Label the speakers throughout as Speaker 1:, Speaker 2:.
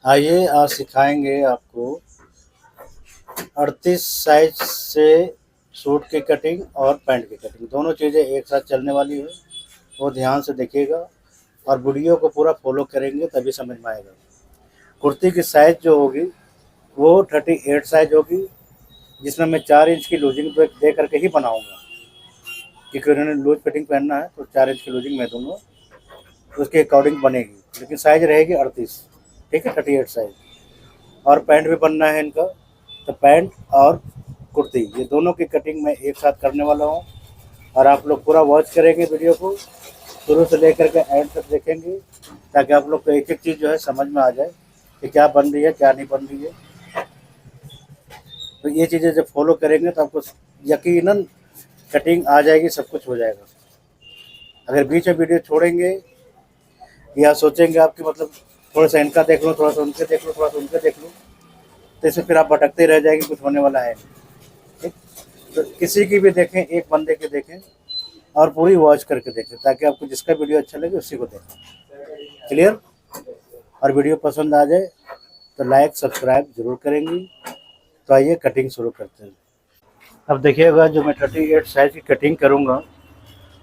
Speaker 1: आइए आज सिखाएंगे आपको 38 साइज से सूट की कटिंग और पैंट की कटिंग, दोनों चीज़ें एक साथ चलने वाली है। वो ध्यान से देखिएगा और वीडियो को पूरा फॉलो करेंगे तभी समझ में आएगा। कुर्ती की साइज़ जो होगी वो 38 साइज होगी, जिसमें मैं 4 इंच की लूजिंग दे करके ही बनाऊंगा, क्योंकि उन्होंने लूज फिटिंग पहनना है तो 4 इंच की लूजिंग मैं दूंगा, उसके अकॉर्डिंग बनेगी। लेकिन साइज़ रहेगी 38, ठीक है, 38 साइज। और पैंट भी बनना है इनका, तो पैंट और कुर्ती ये दोनों की कटिंग मैं एक साथ करने वाला हूँ। और आप लोग पूरा वॉच करेंगे वीडियो को, शुरू से लेकर के एंड तक देखेंगे, ताकि आप लोग को एक एक चीज़ जो है समझ में आ जाए कि क्या बन रही है क्या नहीं बन रही है। तो ये चीज़ें जब फॉलो करेंगे तो आपको यकीनन कटिंग आ जाएगी, सब कुछ हो जाएगा। अगर बीच में वीडियो छोड़ेंगे या सोचेंगे आपकी मतलब थोड़ा सा इनका देख लो, थोड़ा सा उनके देख लो, थोड़ा सा उनके देख लो, तो इसमें फिर आप भटकते रह जाएंगे, कुछ होने वाला है नहीं। ठीक, तो किसी की भी देखें, एक बंदे की देखें और पूरी वॉच करके देखें, ताकि आपको जिसका वीडियो अच्छा लगे उसी को देखें। क्लियर? और वीडियो पसंद आ जाए तो लाइक सब्सक्राइब जरूर करेंगी। तो आइए कटिंग शुरू करते हैं। अब देखिएगा, जो मैं 38 साइज की कटिंग करूँगा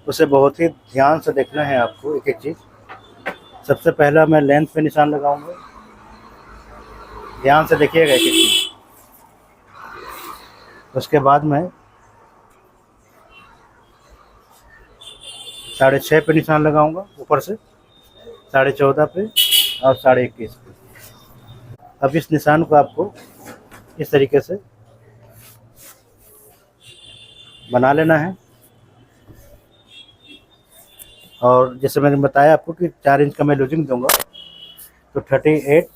Speaker 1: उसे बहुत ही ध्यान से देखना है आपको, एक एक चीज़। सबसे पहला मैं लेंथ पे निशान लगाऊंगा, ध्यान से देखिएगा एक एक चीज़। उसके बाद मैं 6.5 पे निशान लगाऊंगा, ऊपर से 14.5 पे और 21.5 पे। अब इस निशान को आपको इस तरीके से बना लेना है। और जैसे मैंने बताया आपको कि 4 इंच का मैं लूजिंग दूंगा, तो 38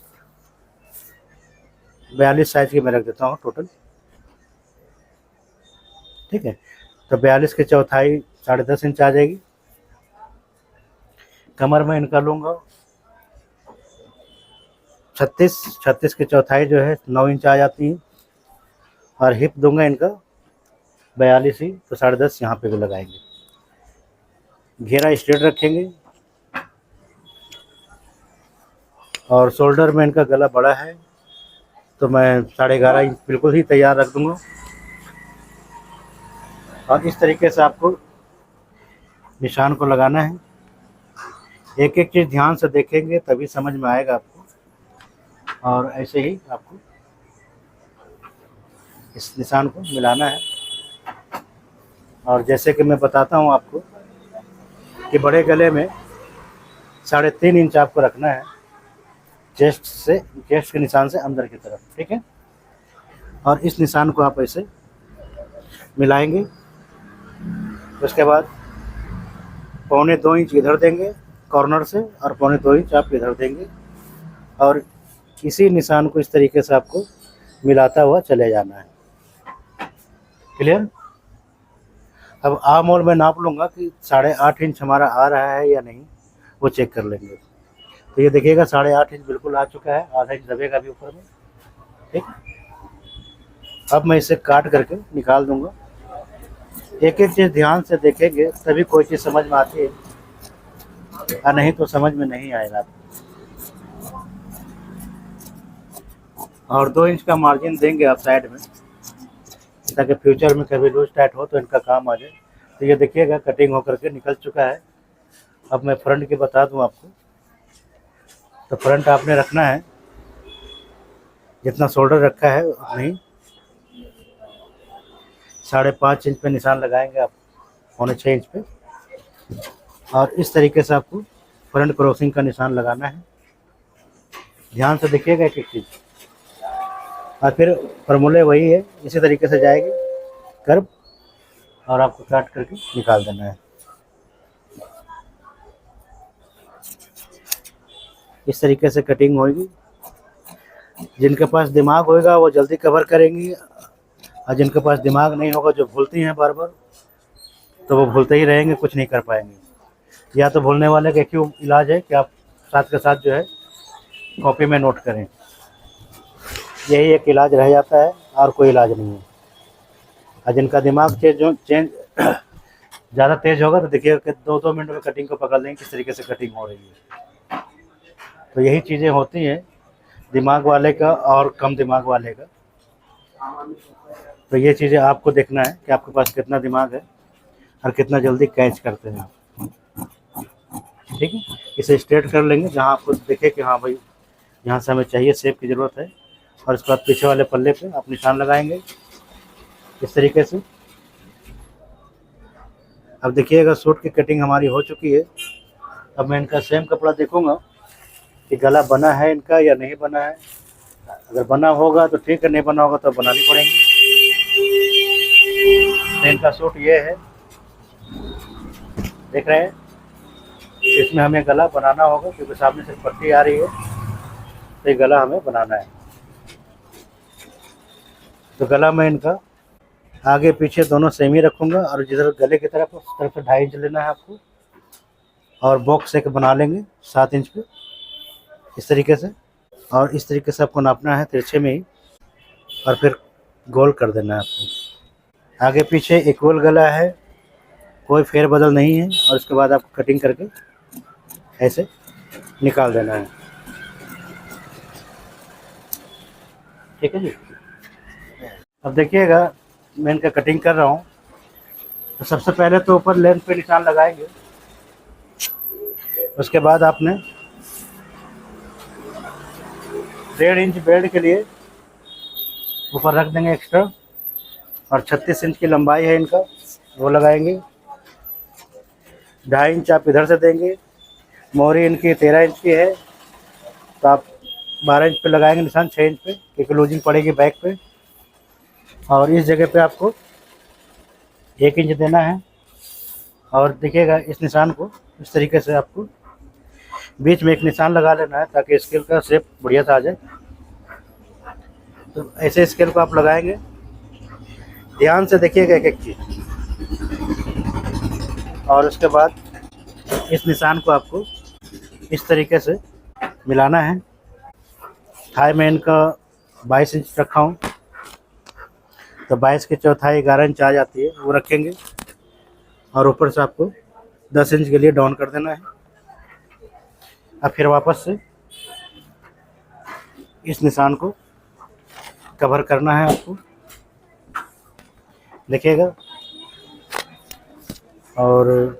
Speaker 1: 42 साइज की मैं रख देता हूँ टोटल। ठीक है, तो 42 की चौथाई 10.5 इंच आ जाएगी। कमर में इनका लूँगा 36 की चौथाई जो है 9 इंच आ जाती है। और हिप दूंगा इनका 42 ही, तो 10.5 यहाँ पे भी लगाएंगे। घेरा स्ट्रेट रखेंगे। और शोल्डर में इनका गला बड़ा है तो मैं 11.5 इंच बिल्कुल ही तैयार रख दूंगा। और इस तरीके से आपको निशान को लगाना है। एक एक चीज़ ध्यान से देखेंगे तभी समझ में आएगा आपको। और ऐसे ही आपको इस निशान को मिलाना है। और जैसे कि मैं बताता हूँ आपको कि बड़े गले में 3.5 इंच आपको रखना है, चेस्ट के निशान से अंदर की तरफ। ठीक है, और इस निशान को आप ऐसे मिलाएंगे। उसके बाद 1.25 इंच इधर देंगे कॉर्नर से, और 1.25 इंच आप इधर देंगे। और इसी निशान को इस तरीके से आपको मिलाता हुआ चले जाना है। क्लियर? अब आर्म होल मैं नाप लूँगा कि 8.5 इंच हमारा आ रहा है या नहीं, वो चेक कर लेंगे। तो ये देखिएगा 8.5 इंच बिल्कुल आ चुका है, आधा इंच दबेगा अभी ऊपर में। ठीक, अब मैं इसे काट करके निकाल दूंगा। एक एक चीज़ ध्यान से देखेंगे तभी कोई चीज़ समझ में आती है, और नहीं तो समझ में नहीं आएगा। और 2 इंच का मार्जिन देंगे आप साइड में, ताकि फ्यूचर में कभी लूज टाइट हो तो इनका काम आ जाए। तो ये देखिएगा कटिंग होकर के निकल चुका है। अब मैं फ्रंट की बता दूं आपको, तो फ्रंट आपने रखना है जितना शोल्डर रखा है उतना ही, 5.5 इंच पे निशान लगाएंगे आप, 6.25 इंच पे। और इस तरीके से आपको फ्रंट क्रॉसिंग का निशान लगाना है। ध्यान से देखिएगा एक एक चीज़। और फिर फॉर्मूले वही है, इसी तरीके से जाएगी कर्व, और आपको काट करके निकाल देना है। इस तरीके से कटिंग होगी। जिनके पास दिमाग होगा वो जल्दी कवर करेंगी, और जिनके पास दिमाग नहीं होगा, जो भूलती हैं बार बार, तो वो भूलते ही रहेंगे, कुछ नहीं कर पाएंगे। या तो भूलने वाले का क्यों इलाज है कि आप साथ के साथ जो है कॉपी में नोट करें, यही एक इलाज रह जाता है, और कोई इलाज नहीं है। और जिनका दिमाग चेंज ज़्यादा तेज़ होगा तो देखिएगा कि 2-2 मिनट में कटिंग को पकड़ लेंगे किस तरीके से कटिंग हो रही है। तो यही चीज़ें होती हैं दिमाग वाले का और कम दिमाग वाले का। तो ये चीज़ें आपको देखना है कि आपके पास कितना दिमाग है और कितना जल्दी कैच करते हैं आप। ठीक है, इसे स्ट्रेट कर लेंगे जहाँ आपको दिखे कि हाँ भाई यहाँ से हमें चाहिए शेप की ज़रूरत है, और इसके बाद पीछे वाले पल्ले पे आप निशान लगाएंगे इस तरीके से। अब देखिएगा सूट की कटिंग हमारी हो चुकी है। अब मैं इनका सेम कपड़ा देखूंगा कि गला बना है इनका या नहीं बना है। अगर बना होगा तो ठीक है, नहीं बना होगा तो बनानी पड़ेंगी। तो इनका सूट ये है, देख रहे हैं। इसमें हमें गला बनाना होगा क्योंकि सामने से पट्टी आ रही है, तो ये गला हमें बनाना है। तो गला मैं इनका आगे पीछे दोनों सेम ही रखूँगा, और जिधर गले की तरफ उस तरफ से 2.5 इंच लेना है आपको, और बॉक्स एक बना लेंगे 7 इंच पे इस तरीके से। और इस तरीके से आपको नापना है तिरछे में ही, और फिर गोल कर देना है आपको। आगे पीछे इक्वल गला है, कोई फेर बदल नहीं है, और उसके बाद आपको कटिंग करके ऐसे निकाल देना है। ठीक है जी। अब देखिएगा मैं इनका कटिंग कर रहा हूँ। तो सबसे पहले तो ऊपर लेंथ पे निशान लगाएंगे, उसके बाद आपने 1.5 इंच बेल्ट के लिए ऊपर रख देंगे एक्स्ट्रा, और 36 इंच की लंबाई है इनका, वो लगाएंगे। 2.5 इंच आप इधर से देंगे। मोहरी इनकी 13 इंच की है, तो आप 12 इंच पे लगाएंगे निशान, 6 इंच पे, क्योंकि लूजिंग पड़ेगी बैक पे। और इस जगह पे आपको 1 इंच देना है। और देखिएगा इस निशान को इस तरीके से आपको बीच में एक निशान लगा लेना है, ताकि स्केल का शेप बढ़िया सा आ जाए। तो ऐसे स्केल को आप लगाएंगे, ध्यान से देखिएगा एक एक चीज़। और उसके बाद इस निशान को आपको इस तरीके से मिलाना है। थाई में इनका 22 इंच रखा हूँ, तो 22 की चौथाई 11 इंच आ जाती है, वो रखेंगे। और ऊपर से आपको 10 इंच के लिए डाउन कर देना है। अब फिर वापस से इस निशान को कवर करना है आपको, देखिएगा। और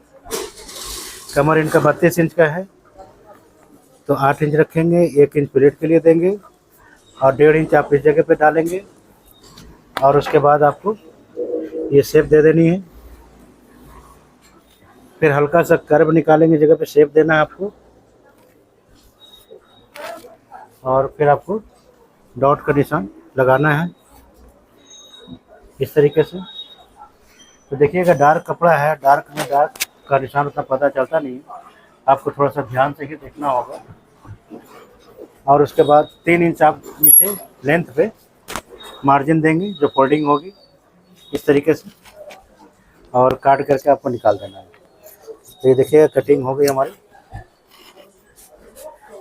Speaker 1: कमर इनका 32 इंच का है, तो 8 इंच रखेंगे, 1 इंच प्लेट के लिए देंगे, और 1.5 इंच आप इस जगह पे डालेंगे। और उसके बाद आपको ये शेप दे देनी है। फिर हल्का सा कर्व निकालेंगे, जगह पे शेप देना है आपको, और फिर आपको डॉट का निशान लगाना है इस तरीके से। तो देखिएगा डार्क कपड़ा है, डार्क में डार्क का निशान उतना पता चलता नहीं है, आपको थोड़ा सा ध्यान से ही देखना होगा। और उसके बाद 3 इंच आप नीचे लेंथ पे मार्जिन देंगे, जो फोल्डिंग होगी इस तरीके से, और काट करके आपको निकाल देना है। तो ये देखिएगा कटिंग हो गई हमारी।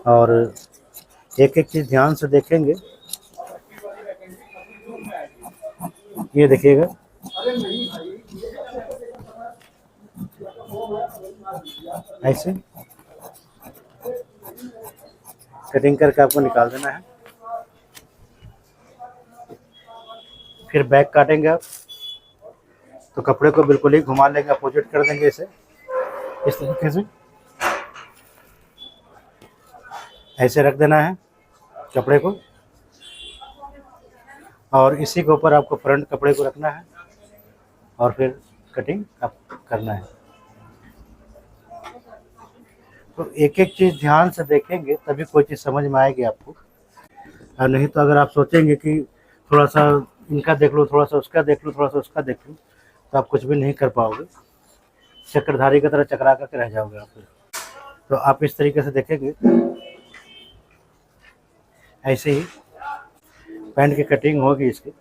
Speaker 1: और एक एक चीज़ ध्यान से देखेंगे, ये देखिएगा ऐसे कटिंग करके आपको निकाल देना है। फिर बैक काटेंगे आप, तो कपड़े को बिल्कुल ही घुमा लेंगे, अपोजिट कर देंगे इसे इस तरीके से, ऐसे रख देना है कपड़े को। और इसी के ऊपर आपको फ्रंट कपड़े को रखना है, और फिर कटिंग आप करना है। तो एक एक चीज़ ध्यान से देखेंगे तभी कोई चीज़ समझ में आएगी आपको। और नहीं तो अगर आप सोचेंगे कि थोड़ा सा इनका देख लो, थोड़ा सा उसका देख लो, थोड़ा सा उसका देख लो, तो आप कुछ भी नहीं कर पाओगे, चक्रधारी की तरह चकरा कर रह जाओगे आप। तो आप इस तरीके से देखेंगे, ऐसे ही पैंट की कटिंग होगी इसकी।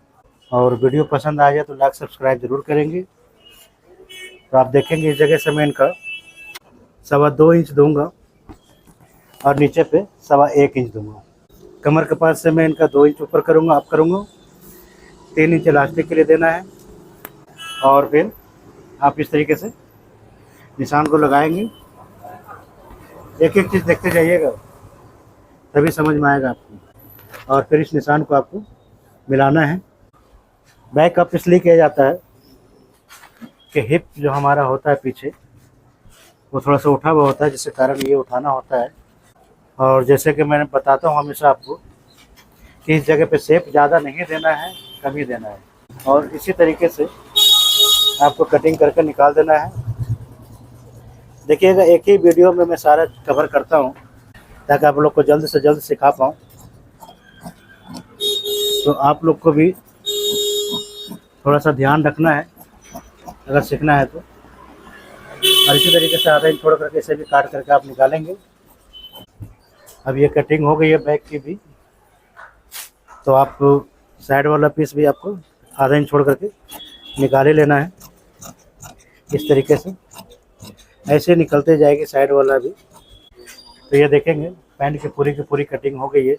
Speaker 1: और वीडियो पसंद आ जाए तो लाइक सब्सक्राइब ज़रूर करेंगे। तो आप देखेंगे इस जगह से मैं इनका 2.25 इंच दूंगा, और नीचे पे 1.25 इंच दूंगा। कमर के पास से मैं इनका 2 इंच ऊपर करूंगा, आप करूंगा। 3 इंच इलास्टिक के लिए देना है, और फिर आप इस तरीके से निशान को लगाएंगे। एक एक चीज़ देखते जाइएगा, तभी समझ में आएगा आपको। और फिर इस निशान को आपको मिलाना है। बैक अप इसलिए किया जाता है कि हिप जो हमारा होता है पीछे वो थोड़ा सा उठा हुआ होता है, जिसके कारण ये उठाना होता है। और जैसे कि मैंने बताता हूँ हमेशा आपको कि इस जगह पे शेप ज़्यादा नहीं देना है, कम ही देना है। और इसी तरीके से आपको कटिंग करके निकाल देना है। देखिएगा, एक ही वीडियो में मैं सारा कवर करता हूँ ताकि आप लोग को जल्द से जल्द सिखा पाऊँ। तो आप लोग को भी थोड़ा सा ध्यान रखना है अगर सीखना है तो। और इसी तरीके से आधा इंच छोड़ करके इसे भी काट करके आप निकालेंगे। अब ये कटिंग हो गई है बैक की भी, तो आप साइड वाला पीस भी आपको आधा इंच छोड़ करके निकाल ही लेना है। इस तरीके से ऐसे निकलते जाएगी साइड वाला भी। तो ये देखेंगे पैंट की पूरी कटिंग हो गई है।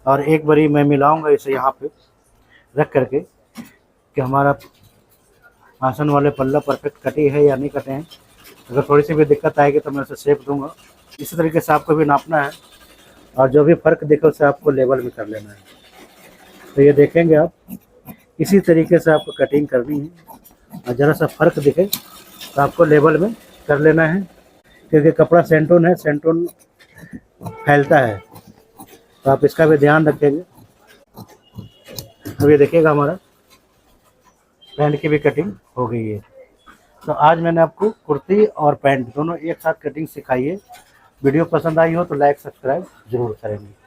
Speaker 1: और एक बारी मैं मिलाऊंगा इसे यहाँ पे रख करके कि हमारा आसन वाले पल्ला परफेक्ट कटी है या नहीं कटे हैं। अगर थोड़ी सी भी दिक्कत आएगी तो मैं उसे शेप दूंगा। इसी तरीके से आपको भी नापना है और जो भी फ़र्क दिखे उसे आपको लेवल में कर लेना है। तो ये देखेंगे आप, इसी तरीके से आपको कटिंग करनी है और ज़रा सा फ़र्क दिखे तो आपको लेवल में कर लेना है, क्योंकि कपड़ा सेंटून है, सेंटून फैलता है, तो आप इसका भी ध्यान रखेंगे। अब ये देखिएगा हमारा पैंट की भी कटिंग हो गई है। तो आज मैंने आपको कुर्ती और पैंट दोनों एक साथ कटिंग सिखाई है। वीडियो पसंद आई हो तो लाइक सब्सक्राइब ज़रूर करेंगे।